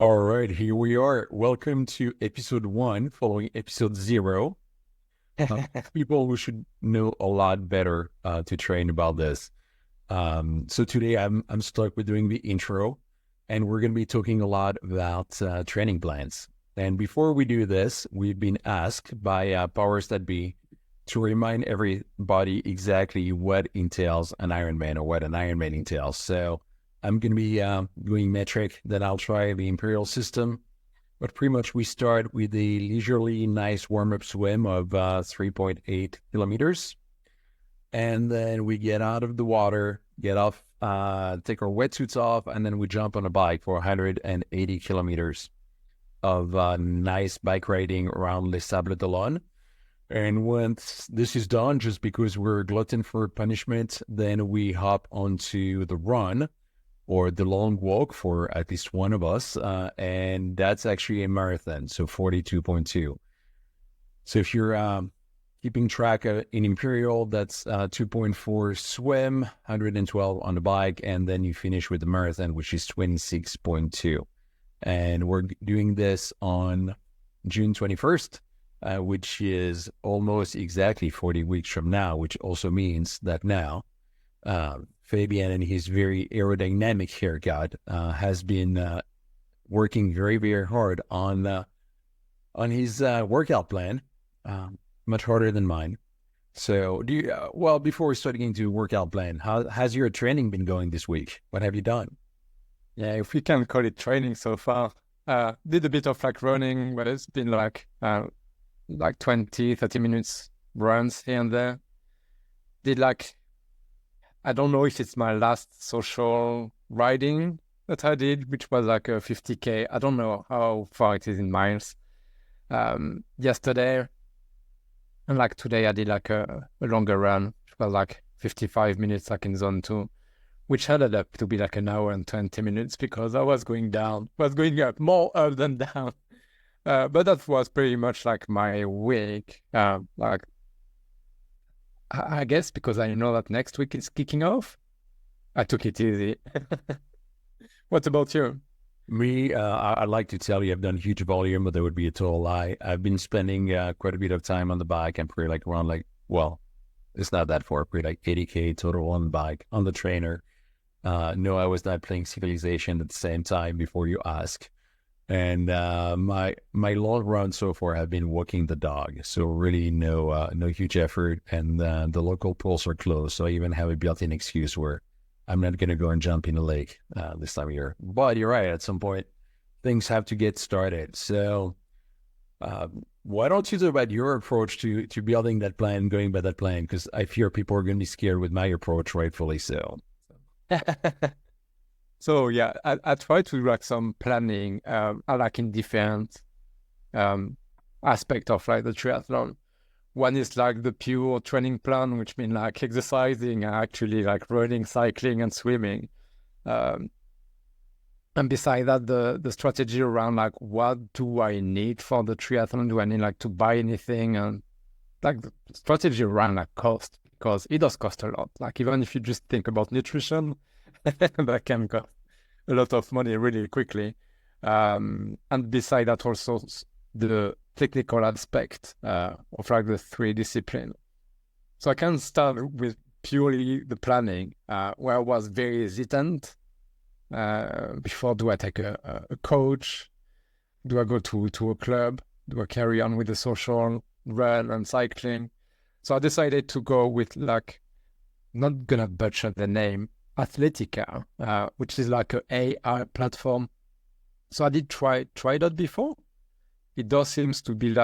All right, here we are. Welcome to episode 1, following episode 0. People who should know a lot better to train about this. So today I'm stuck with doing the intro, and we're going to be talking a lot about training plans. And before we do this, we've been asked by powers that be to remind everybody exactly what entails an Ironman or what an Ironman entails. So I'm going to be doing metric, then I'll try the imperial system. But pretty much we start with a leisurely nice warm-up swim of 3.8 kilometers. And then we get out of the water, get off, take our wetsuits off, and then we jump on a bike for 180 kilometers of nice bike riding around Les Sables. And once this is done, just because we're glutton for punishment, then we hop onto the run or the long walk for at least one of us. And that's actually a marathon, so 42.2. So if you're keeping track in Imperial, that's 2.4 swim, 112 on the bike, and then you finish with the marathon, which is 26.2. And we're doing this on June 21st. Which is almost exactly 40 weeks from now, which also means that now Fabien and his very aerodynamic haircut has been working very, very hard on his workout plan, much harder than mine. So, before we start into workout plan, how has your training been going this week? What have you done? Yeah, if we can call it training so far. Did a bit of running, but it's been like 20, 30 minutes runs here and there. Did I don't know if it's my last social riding that I did, which was a 50K. I don't know how far it is in miles. Yesterday and today I did a longer run, which was 55 minutes in zone 2, which added up to be an hour and 20 minutes because I was going down, up, more up than down. But that was pretty much my week. I guess because I know that next week is kicking off, I took it easy. What about you? Me, I'd like to tell you I've done huge volume, but that would be a total lie. I've been spending quite a bit of time on the bike. I'm pretty around it's not that far, pretty 80K total on the bike, on the trainer. No, I was not playing Civilization at the same time before you ask. And my long run so far have been walking the dog, so really no huge effort, and the local pools are closed, so I even have a built-in excuse where I'm not going to go and jump in a lake this time of year. But you're right, at some point things have to get started. So why don't you talk about your approach to building that plan, going by that plan, because I fear people are going to be scared with my approach, rightfully so. So yeah, I try to do some planning, in different aspect of the triathlon. One is the pure training plan, which means exercising, actually running, cycling, and swimming. And beside that, the strategy around what do I need for the triathlon? Do I need to buy anything? And the strategy around cost, because it does cost a lot. Even if you just think about nutrition, that can cost a lot of money really quickly. And beside that, also the technical aspect of the 3 disciplines. So I can start with purely the planning, where I was very hesitant. Before, do I take a coach? Do I go to a club? Do I carry on with the social run and cycling? So I decided to go with not gonna butcher the name, Athletica, which is an AI platform. So I did try that before. It does seems to be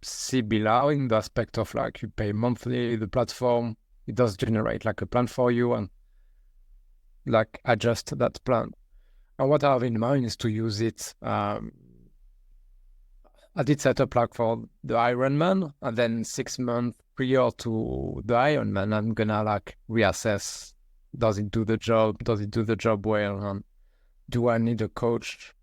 similar in the aspect of you pay monthly, the platform, it does generate a plan for you and adjust that plan. And what I have in mind is to use it. I did set up for the Ironman, and then 6 months prior to the Ironman, I'm gonna reassess. Does it do the job? Does it do the job well? And do I need a coach,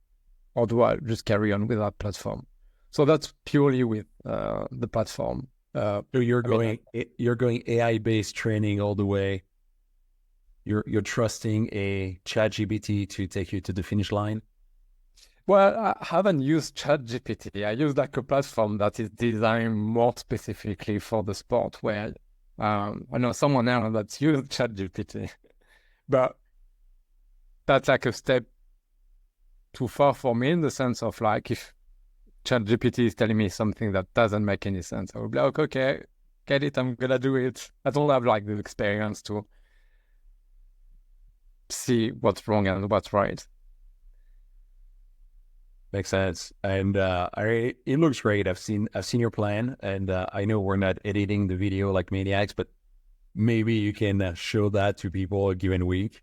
or do I just carry on with that platform? So that's purely with the platform. So you're going AI-based training all the way. You're trusting a chat-GPT to take you to the finish line? Well, I haven't used chat-GPT. I use like a platform that is designed more specifically for the sport where I know someone else that's used chat-GPT, but that's like a step too far for me in the sense of like if ChatGPT is telling me something that doesn't make any sense, I will be like, okay, get it, I'm gonna do it. I don't have like the experience to see what's wrong and what's right. Makes sense. And it looks great. I've seen your plan, and I know we're not editing the video like maniacs, but maybe you can show that to people a given week.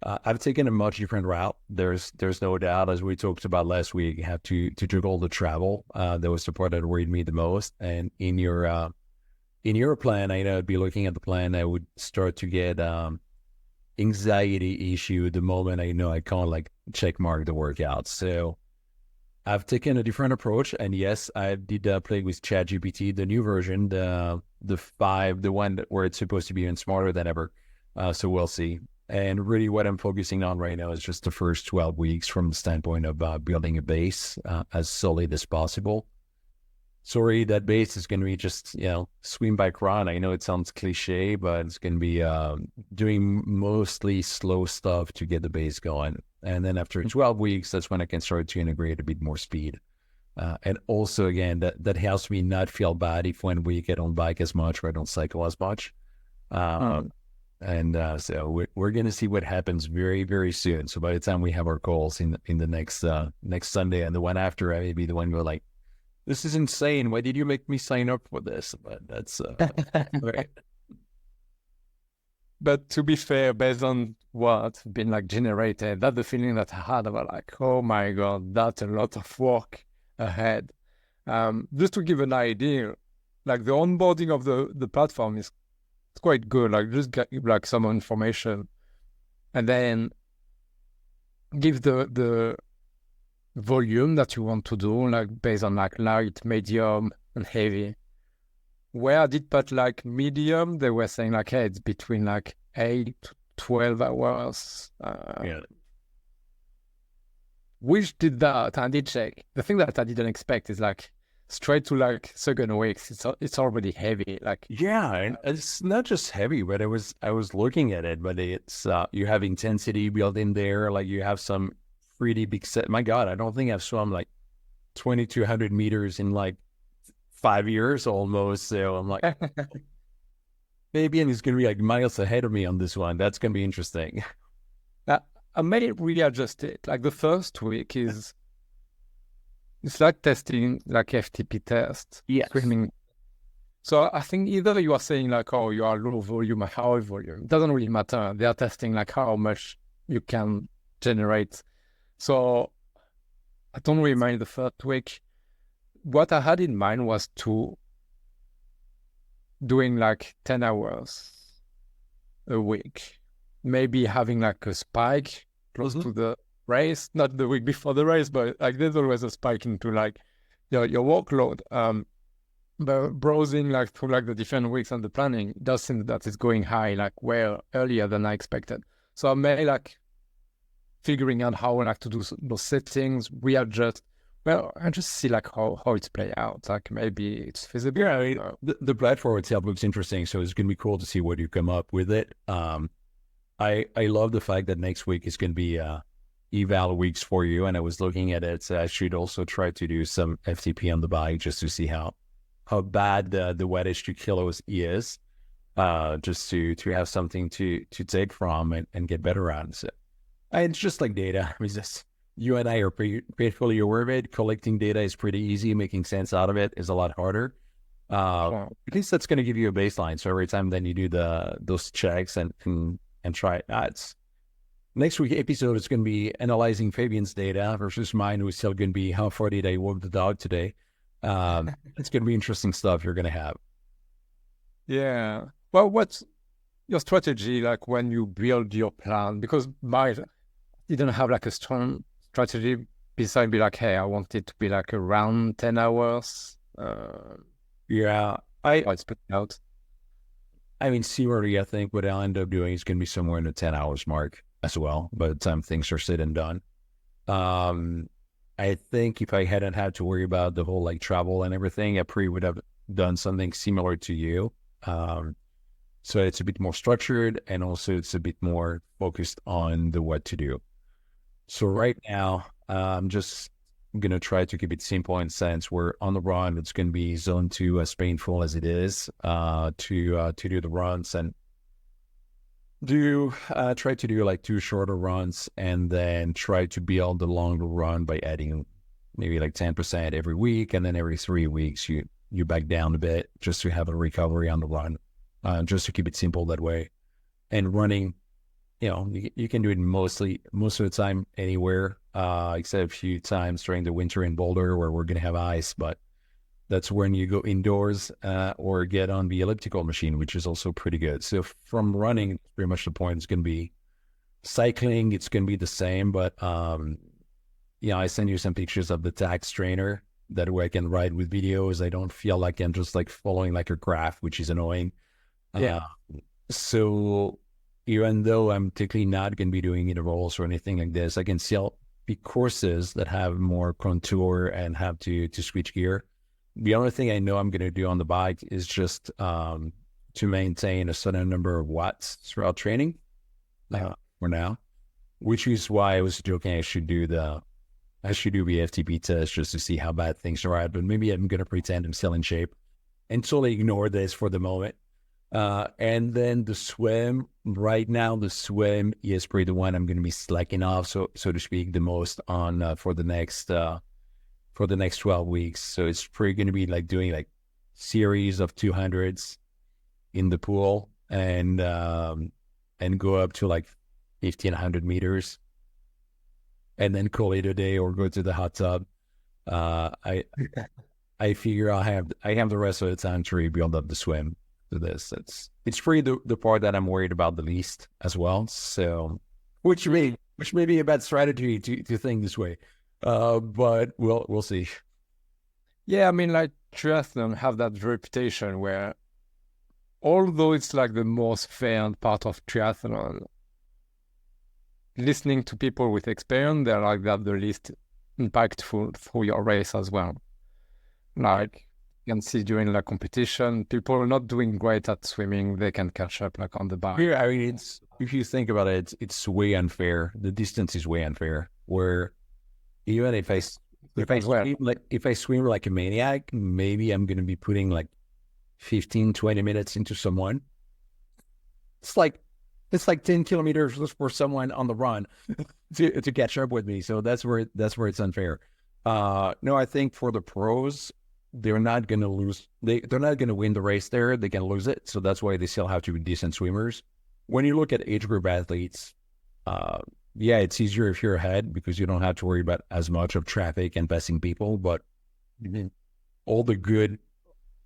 I've taken a much different route. There's no doubt, as we talked about last week, you have to juggle the travel. That was the part that worried me the most. And in your plan, I know I'd be looking at the plan, I would start to get anxiety issue the moment I know I can't like check mark the workouts. So I've taken a different approach, and yes, I did play with ChatGPT, the new version, the 5, the one where it's supposed to be even smarter than ever. So we'll see. And really what I'm focusing on right now is just the first 12 weeks from the standpoint of building a base as solid as possible. Sorry, that base is going to be just, swim, bike, run. I know it sounds cliche, but it's going to be doing mostly slow stuff to get the base going. And then after 12 weeks, that's when I can start to integrate a bit more speed. And also, again, that helps me not feel bad if one week I don't bike as much or I don't cycle as much. And so we're going to see what happens very, very soon. So by the time we have our goals in the next Sunday and the one after, I may be the one go like, this is insane. Why did you make me sign up for this? But that's right. But to be fair, based on what's been like generated, that's the feeling that I had about like, oh my God, that's a lot of work ahead. Just to give an idea, like the onboarding of the platform is quite good. Like just get like some information and then give the volume that you want to do, like based on like light, medium, and heavy. Where I did put like medium, they were saying like, hey, it's between like 8 to 12 hours. Which did that, and I did check. The thing that I didn't expect is like straight to like second weeks, it's already heavy. Like and it's not just heavy, but I was looking at it, but it's you have intensity built in there, like you have some pretty big set. My God, I don't think I've swum like 2,200 meters in like 5 years almost. So I'm like, Fabien is going to be like miles ahead of me on this one. That's going to be interesting. I may readjust it. Like the first week it's like testing like FTP test. Yes. Swimming. So I think either you are saying like, oh, you are low volume or high volume. It doesn't really matter. They are testing like how much you can generate. So I don't really mind the first week. What I had in mind was to doing like 10 hours a week, maybe having like a spike close to the race, not the week before the race, but like there's always a spike into like your workload. But browsing like through like the different weeks and the planning, it does seem that it's going high, like way earlier than I expected. So I may like figuring out how like to do those settings, readjust. Well, I just see like how it's play out. Like maybe it's feasible. Yeah, I mean, the platform itself looks interesting, so it's going to be cool to see what you come up with it. I love the fact that next week is going to be eval weeks for you, and I was looking at it. So I should also try to do some FTP on the bike just to see how bad the wattage to kilos is, just to have something to take from and get better at. So it's just like data. I mean, you and I are painfully aware of it. Collecting data is pretty easy. Making sense out of it is a lot harder. At least that's going to give you a baseline. So every time then you do those checks and try it. Next week episode is going to be analyzing Fabien's data versus mine, who's still going to be how far did I walk the dog today. It's going to be interesting stuff you're going to have. Yeah. Well, what's your strategy like when you build your plan? Because mine didn't have like a strong strategy besides be like, hey, I want it to be like around 10 hours. It's put out. I mean, similarly, I think what I'll end up doing is going to be somewhere in the 10 hours mark as well, by the time things are said and done. I think if I hadn't had to worry about the whole like travel and everything, I probably would have done something similar to you. Um, so it's a bit more structured, and also it's a bit more focused on the what to do. So right now, I'm just gonna try to keep it simple in sense where on the run it's gonna be zone two as painful as it is to do the runs and do try to do like two shorter runs and then try to build the longer run by adding maybe like 10% every week, and then every 3 weeks you back down a bit just to have a recovery on the run, just to keep it simple that way. And running, you can do it most of the time anywhere, except a few times during the winter in Boulder where we're gonna have ice, but that's when you go indoors or get on the elliptical machine, which is also pretty good. So from running, pretty much the point is going to be cycling. It's going to be the same, but I send you some pictures of the tax trainer. That way I can ride with videos. I don't feel like I'm just like following like a graph, which is annoying. Yeah. So even though I'm technically not going to be doing intervals or anything like this, I can still be courses that have more contour and have to switch gear. The only thing I know I'm going to do on the bike is just to maintain a certain number of watts throughout training for now, which is why I was joking I should do the FTP test just to see how bad things are at, but maybe I'm going to pretend I'm still in shape and totally ignore this for the moment. And then the swim, right now, the swim is probably the one I'm going to be slacking off, so to speak, the most on for the next 12 weeks. So it's probably going to be like doing like series of 200s in the pool and go up to like 1,500 meters and then call it a day or go to the hot tub. I figure I have the rest of the time to rebuild up the swim to this. It's probably the part that I'm worried about the least as well. So which may be a bad strategy to think this way. But we'll see. Yeah, I mean, like triathlon have that reputation where, although it's like the most fun part of triathlon, listening to people with experience, they're like that the least impactful for your race as well. Like you can see during the competition, people are not doing great at swimming, they can catch up like on the bike. Yeah, I mean, if you think about it, it's way unfair. The distance is way unfair. Where even if I swim like a maniac, maybe I'm going to be putting like 15, 20 minutes into someone. It's like 10 kilometers for someone on the run to catch up with me. So that's where it's unfair. No, I think for the pros, they're not going to lose. They're not going to win the race there. They can lose it. So that's why they still have to be decent swimmers. When you look at age group athletes, yeah, it's easier if you're ahead because you don't have to worry about as much of traffic and passing people. But all the good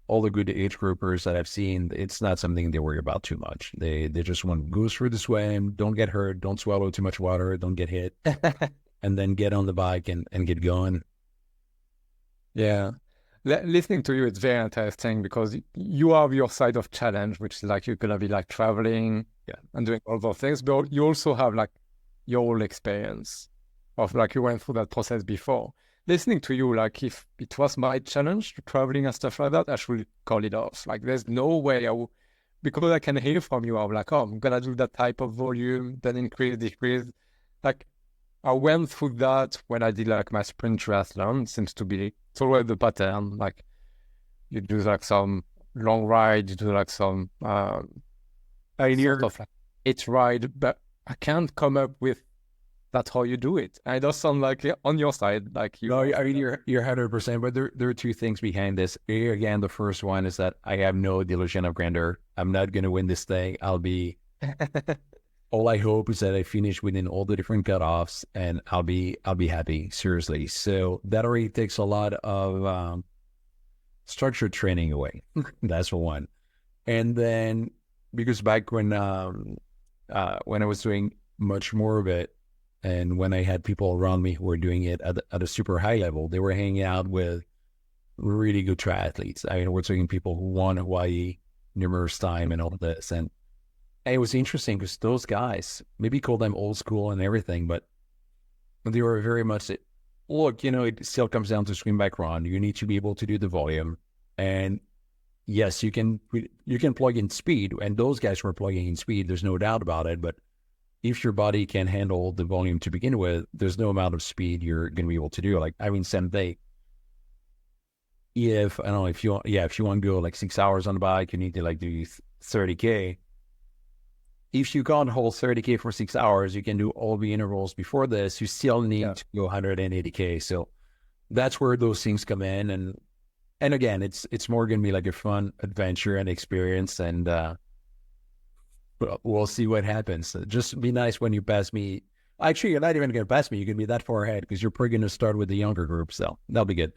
age groupers that I've seen, it's not something they worry about too much. They just want to go through the swim, don't get hurt, don't swallow too much water, don't get hit, and then get on the bike and get going. Yeah. Listening to you, it's very interesting because you have your side of challenge, which is like you're going to be like traveling and doing all those things, but you also have like your whole experience of like you went through that process before. Listening to you, like if it was my challenge to traveling and stuff like that, I should call it off. Like there's no way because I can hear from you, I'm like, oh, I'm going to do that type of volume, then increase, decrease. Like I went through that when I did like my sprint triathlon. Seems to be it's always the pattern. Like you do like some long ride, you do like some sort of like it's ride, but I can't come up with that's how you do it. And it does sound like on your side, like you. No, I mean you're 100%. But there are two things behind this. Again, the first one is that I have no delusion of grandeur. I'm not going to win this thing. I'll be. All I hope is that I finish within all the different cutoffs, and I'll be happy. Seriously. So that already takes a lot of structured training away. That's for one. And then because back when I was doing much more of it, and when I had people around me who were doing it at a super high level, they were hanging out with really good triathletes. I mean, we're talking people who won Hawaii numerous times and all of this. And it was interesting because those guys, maybe call them old school and everything, but they were very much look, it still comes down to swim back run. You need to be able to do the volume. And yes, you can plug in speed, and those guys were plugging in speed. There's no doubt about it. But if your body can handle the volume to begin with, there's no amount of speed you're going to be able to do. Like, I mean, same thing. If you want to go like 6 hours on the bike, you need to like do 30K. If you can't hold 30K for 6 hours, you can do all the intervals before this. You still need to go 180K. So that's where those things come in. And again, it's more going to be like a fun adventure and experience. And we'll see what happens. Just be nice when you pass me. Actually, you're not even going to pass me. You're going to be that far ahead because you're probably going to start with the younger group. So that'll be good.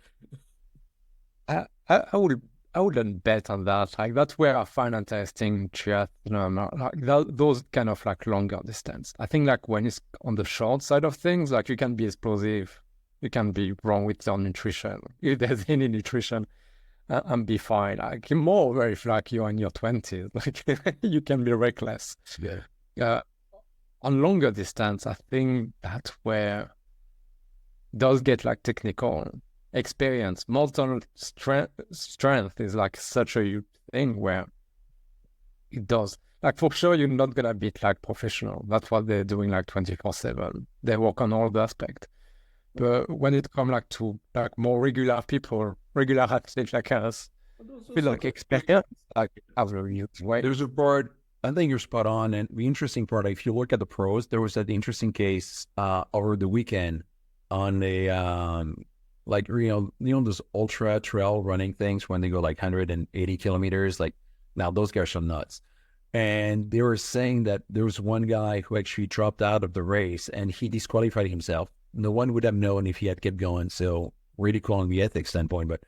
I wouldn't bet on that. Like, that's where I find interesting triathlon, like those kind of like longer distance. I think like when it's on the short side of things, like you can be explosive, you can be wrong with your nutrition, if there's any nutrition, and be fine. Like, more if like you're in your 20s, like you can be reckless. Yeah. On longer distance, I think that's where it does get like technical. Experience, multiple strength is like such a huge thing where it does. Like, for sure, you're not going to beat like professional. That's what they're doing like 24/7. They work on all the aspects. But when it comes like to like more regular people, regular athletes like us, feel like experience, like have a huge weight. There's a part, I think you're spot on. And the interesting part, if you look at the pros, there was that interesting case over the weekend on a like, those ultra trail running things when they go like 180 kilometers, like, now those guys are nuts. And they were saying that there was one guy who actually dropped out of the race and he disqualified himself. No one would have known if he had kept going. So ridiculing the ethics standpoint, but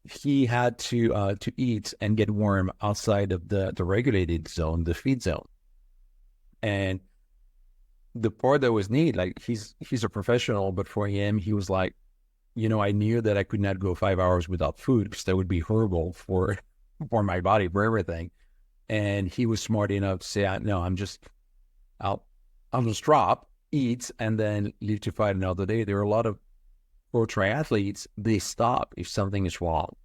he had to eat and get warm outside of the regulated zone, the feed zone. And the part that was neat, like, he's a professional, but for him, he was like, I knew that I could not go 5 hours without food because that would be horrible for my body, for everything. And he was smart enough to say, no, I'll just drop, eat, and then leave to fight another day. There are a lot of pro triathletes, they stop if something is wrong.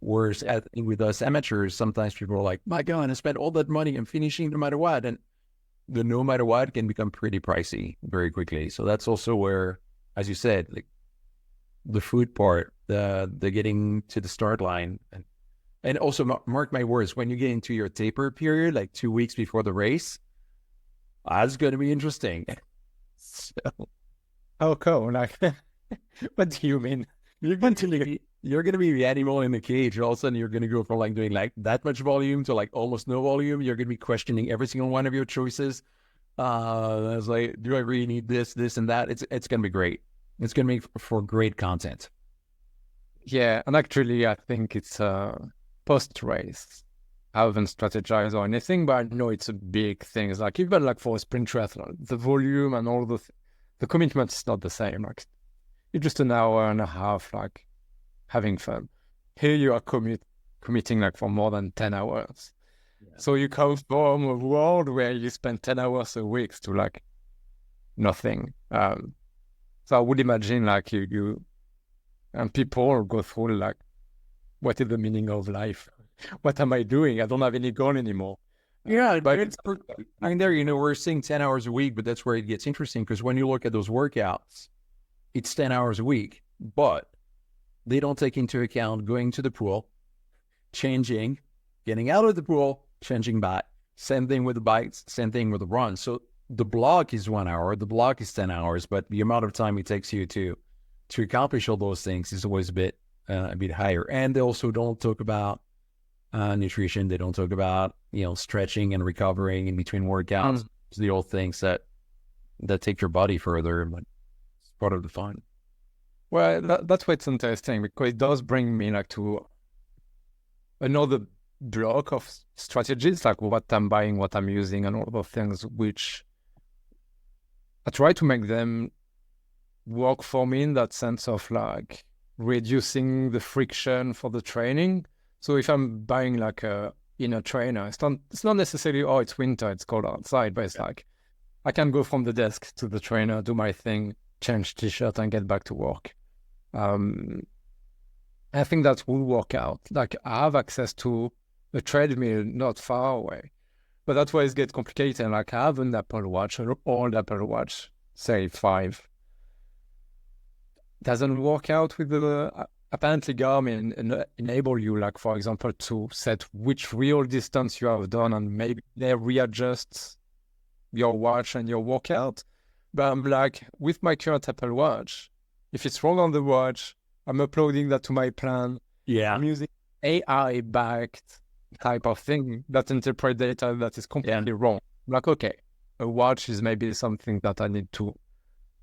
Whereas with us amateurs, sometimes people are like, my God, I spent all that money, I'm finishing no matter what. And the no matter what can become pretty pricey very quickly. So that's also where, as you said, like, the food part, the getting to the start line, and also mark my words, when you get into your taper period, like 2 weeks before the race, that's going to be interesting. So, how cool? Like, what do you mean? You're going to be the animal in the cage. All of a sudden, you're going to go from like doing like that much volume to like almost no volume. You're going to be questioning every single one of your choices. I was like, do I really need this, and that? It's going to be great. It's going to make for great content. Yeah, and actually, I think it's post-race. I haven't strategized or anything, but I know it's a big thing. It's like, even like for a sprint triathlon, the volume and all the commitment is not the same. Like, you're just an hour and a half, like, having fun. Here you are committing like for more than 10 hours. Yeah. So you come from a world where you spend 10 hours a week to like nothing. So I would imagine like you and people go through like, what is the meaning of life? What am I doing? I don't have any goal anymore. Yeah, but I mean, we're seeing 10 hours a week, but that's where it gets interesting, because when you look at those workouts, it's 10 hours a week, but they don't take into account going to the pool, changing, getting out of the pool, changing back. Same thing with the bikes, same thing with the run. So the block is 1 hour, the block is 10 hours, but the amount of time it takes you to accomplish all those things is always a bit higher. And they also don't talk about nutrition. They don't talk about, stretching and recovering in between workouts. It's the old things that take your body further, but it's part of the fun. Well, that's why it's interesting, because it does bring me like to another block of strategies, like what I'm buying, what I'm using, and all those things, which I try to make them work for me in that sense of like reducing the friction for the training. So if I'm buying like a inner trainer, it's not necessarily, it's winter, it's cold outside, but it's like I can go from the desk to the trainer, do my thing, change t-shirt and get back to work. I think that will work out. Like I have access to a treadmill not far away, but that's why it gets complicated. Like I have an Apple Watch, an old Apple Watch, say 5. Doesn't work out with the apparently Garmin enable you, like for example, to set which real distance you have done, and maybe they readjust your watch and your workout. But I'm like, with my current Apple Watch, if it's wrong on the watch, I'm uploading that to my plan. Yeah. I'm using AI-backed type of thing that interpret data that is completely wrong. I'm like, okay, a watch is maybe something that I need to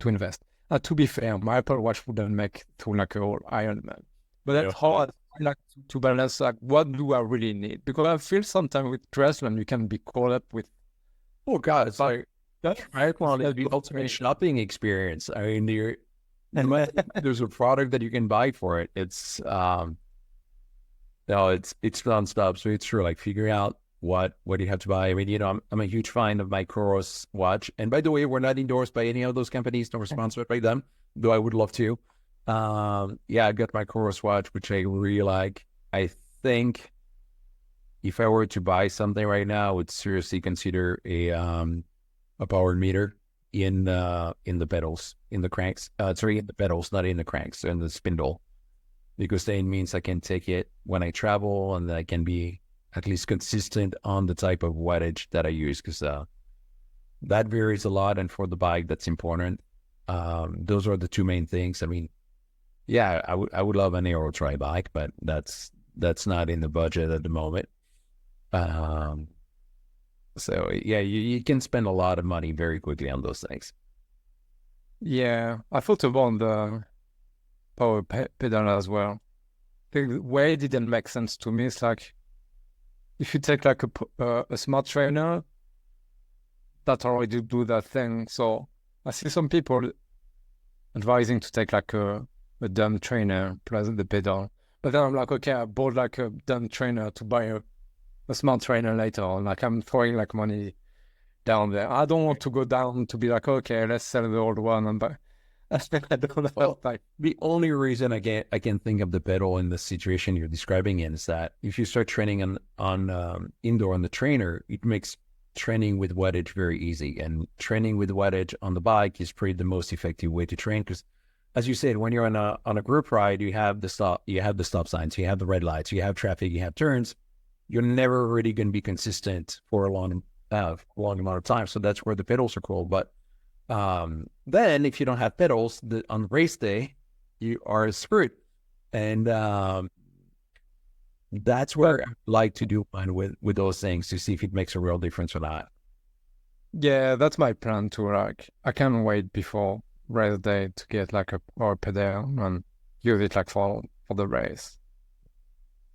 invest. To be fair, my Apple Watch wouldn't make to like a whole Ironman. But that's how I like to balance, like, what do I really need? Because I feel sometimes with triathlon, you can be caught up with, oh God, it's like that triathlon is the ultimate shopping experience. I mean, there's a product that you can buy for it. It's no, it's nonstop. So it's true, like figuring out what you have to buy. I mean, you know, I'm a huge fan of my Coros watch. And by the way, we're not endorsed by any of those companies, nor sponsored by them, though I would love to. Yeah, I got my Coros watch, which I really like. I think if I were to buy something right now, I would seriously consider a power meter in the pedals, in the cranks. Sorry, in the pedals, not in the cranks, in the spindle, because then it means I can take it when I travel, and I can be at least consistent on the type of wattage that I use, because that varies a lot, and for the bike, that's important. Those are the two main things. I mean, yeah, I would love an Aero Tri bike, but that's not in the budget at the moment. So yeah, you can spend a lot of money very quickly on those things. Yeah, I thought about the power pedal as well. The way it didn't make sense to me is like, if you take like a smart trainer that already do that thing. So I see some people advising to take like a dumb trainer plus the pedal. But then I'm like, okay, I bought like a dumb trainer to buy a smart trainer later on. Like I'm throwing like money down there. I don't want to go down to be like, okay, let's sell the old one and buy. I don't know. Well, like, the only reason I can think of the pedal in the situation you're describing is that if you start training on indoor on the trainer, it makes training with wattage very easy. And training with wattage on the bike is probably the most effective way to train, because, as you said, when you're on a group ride, you have the stop signs, you have the red lights, you have traffic, you have turns. You're never really going to be consistent for a long amount of time. So that's where the pedals are cool. But then if you don't have pedals on race day, you are screwed. And that's where I like to do one with those things, to see if it makes a real difference or not. Yeah, that's my plan too. Like, I can't wait before race day to get like a power pedal and use it like for the race.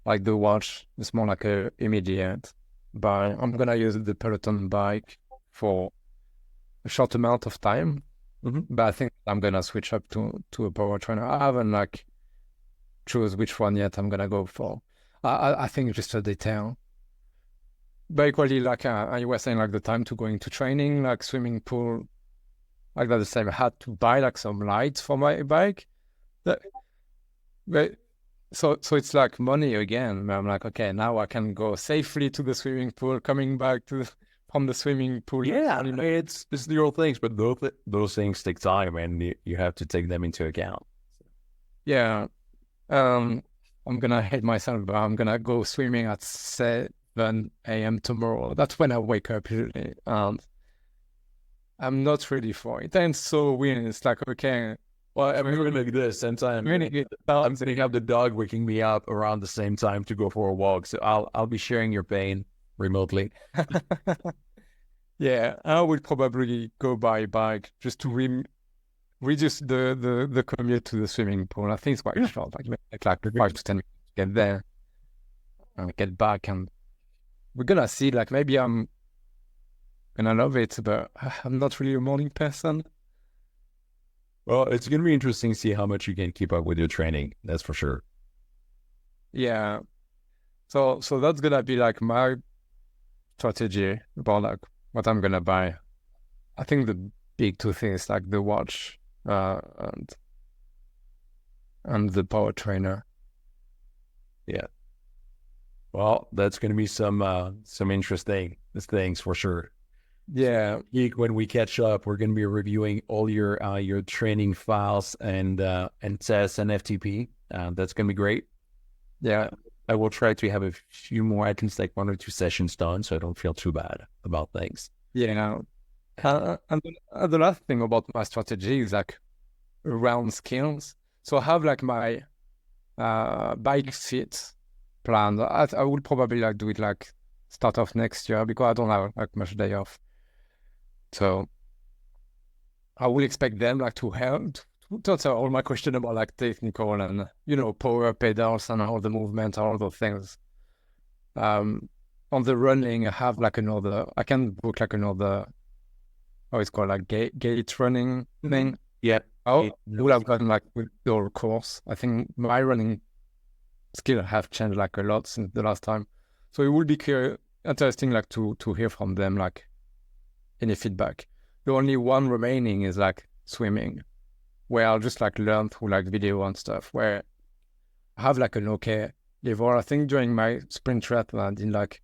Like the watch is more like a immediate, but I'm gonna use the Peloton bike for a short amount of time. Mm-hmm. But I think I'm gonna switch up to a power trainer. I haven't like choose which one yet I'm gonna go for. I think just a detail. But equally, like you were saying, like the time to go into training, like swimming pool, like that the same. I had to buy like some lights for my bike. But so it's like money again. I'm like, okay, now I can go safely to the swimming pool, coming back from the swimming pool. Yeah, I mean, it's the old things, but those things take time, and you have to take them into account. Yeah. I'm gonna hate myself, but I'm gonna go swimming at 7 a.m. tomorrow. That's when I wake up usually. I'm not ready for it. And so weird. It's like, okay. Well, I'm doing like this, and I'm going to have the dog waking me up around the same time to go for a walk. So I'll be sharing your pain remotely. Yeah, I would probably go by bike just to reduce the commute to the swimming pool. I think it's quite short, like 5 to 10 minutes to get there and get back. And we're gonna see, like, maybe I'm gonna love it, but I'm not really a morning person. Well, it's going to be interesting to see how much you can keep up with your training. That's for sure. Yeah. So that's gonna be like my strategy about like what I'm gonna buy. I think the big two things, like the watch and the power trainer. Yeah. Well, that's going to be some interesting things for sure. Yeah. So, when we catch up, we're going to be reviewing all your training files and tests and FTP. That's going to be great. Yeah. I will try to have a few more, at least like 1 or 2 sessions done, so I don't feel too bad about things. Yeah. And the last thing about my strategy is like around skills. So I have like my bike fit planned. I will probably like do it like start of next year because I don't have like much day off. So I will expect them like to help to answer all my question about like technical and power pedals and all the movement, all those things. On the running, I have like I can book like another, how it's called, like gate running thing. Yeah. I would have gotten like with your course. I think my running skill have changed like a lot since the last time. So it would be interesting like to hear from them like any feedback. The only one remaining is like swimming, where I'll just like learn through like video and stuff, where I have like an okay level. I think during my sprint triathlon in like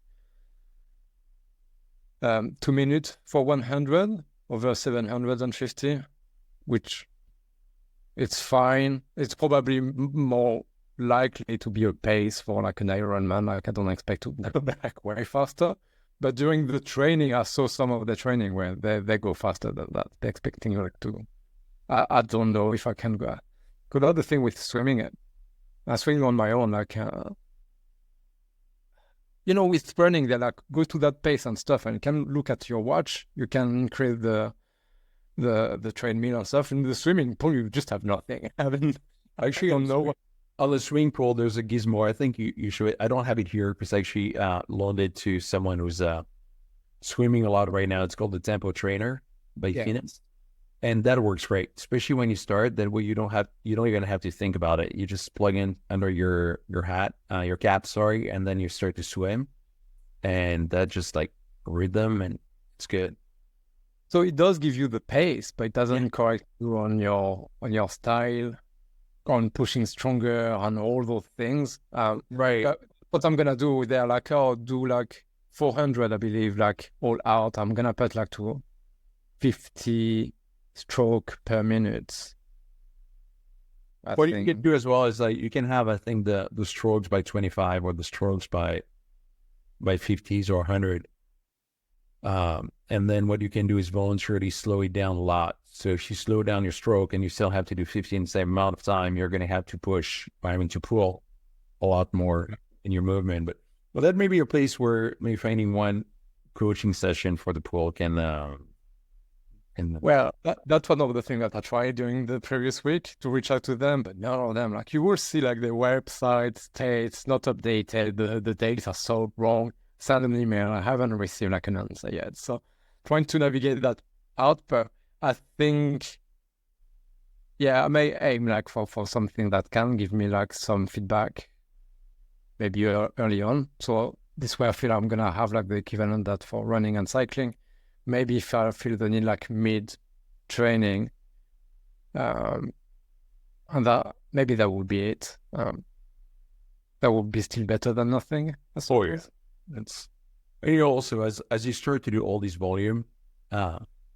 2 minutes for 100 over 750, which it's fine. It's probably more likely to be a pace for like an Ironman. Like I don't expect to go back way faster. But during the training, I saw some of the training where they go faster than that. They're expecting like to. I don't know if I can go. Because the other thing with swimming, I swim on my own. Like, with running, they like go to that pace and stuff, and you can look at your watch. You can increase the treadmill and stuff. In the swimming pool, you just have nothing. I don't know. On the swimming pool, there's a gizmo. I think you should. I don't have it here because I actually loaned it to someone who's swimming a lot right now. It's called the Tempo Trainer by Phoenix, and that works great, especially when you start. That way you don't even have to think about it. You just plug in under your hat, your cap, sorry, and then you start to swim, and that just like rhythm, and it's good. So it does give you the pace, but it doesn't correct you on your style, on pushing stronger, on all those things. Right. What I'm gonna do there, like I'll do like 400, I believe, like all out. I'm gonna put like to 50 stroke per minute. What you can do as well is like you can have, I think, the strokes by 25 or the strokes by 50s or 100. And then what you can do is voluntarily slow it down a lot. So if you slow down your stroke and you still have to do 50 in the same amount of time, you're going to have to push, to pull a lot more in your movement. But that may be a place where maybe finding one coaching session for the pool can. Well, that's one of the things that I tried during the previous week to reach out to them, but none of them. Like you will see, like the website states not updated. The dates are so wrong. Send an email. I haven't received like an answer yet. So trying to navigate that out, but I think, I may aim like for something that can give me like some feedback, maybe early on. So this way I feel I'm gonna have like the equivalent that for running and cycling. Maybe if I feel the need like mid training, and that would be it. That would be still better than nothing. Oh yeah. And also as you start to do all these volume,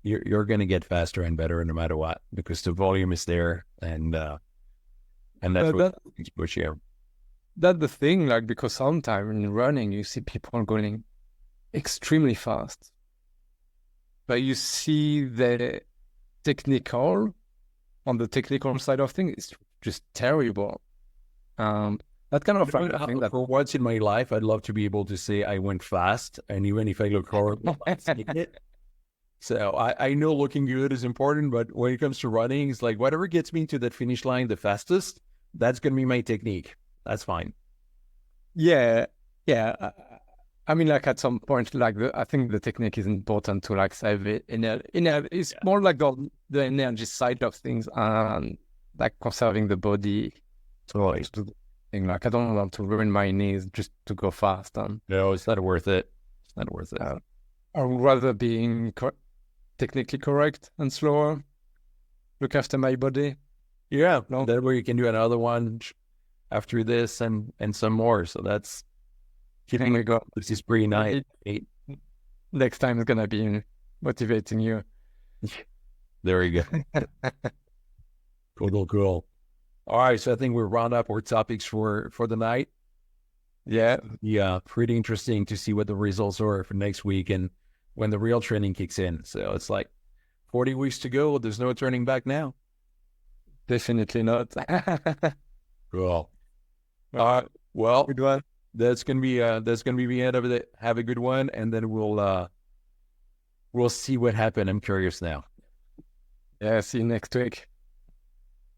you're going to get faster and better no matter what, because the volume is there, and that's what push you. That's the thing, like, because sometimes in running you see people going extremely fast, but you see the technical side of things is just terrible. That kind of thing that for once in my life, I'd love to be able to say I went fast, and even if I look horrible, so I know looking good is important, but when it comes to running, it's like whatever gets me to that finish line the fastest, that's going to be my technique. That's fine. Yeah. I mean, like at some point, like I think the technique is important to like save it. It's more like the energy side of things and like conserving the body. Totally. Like I don't want to ruin my knees just to go fast. No, it's not worth it. It's not worth it. I would rather being technically correct and slower. look after my body. Yeah, No, that way you can do another one after this and some more. So that's here we go. this is pretty nice. Next time is gonna be motivating you. There you go. Cool. All right, so I think we'll round up our topics for the night. Yeah, pretty interesting to see what the results are for next week and when the real training kicks in. So it's like 40 weeks to go. There's no turning back now. Definitely not. Cool. Well, Good one. that's gonna be the end of it. Have a good one, and then we'll see what happened. I'm curious now. Yeah, see you next week.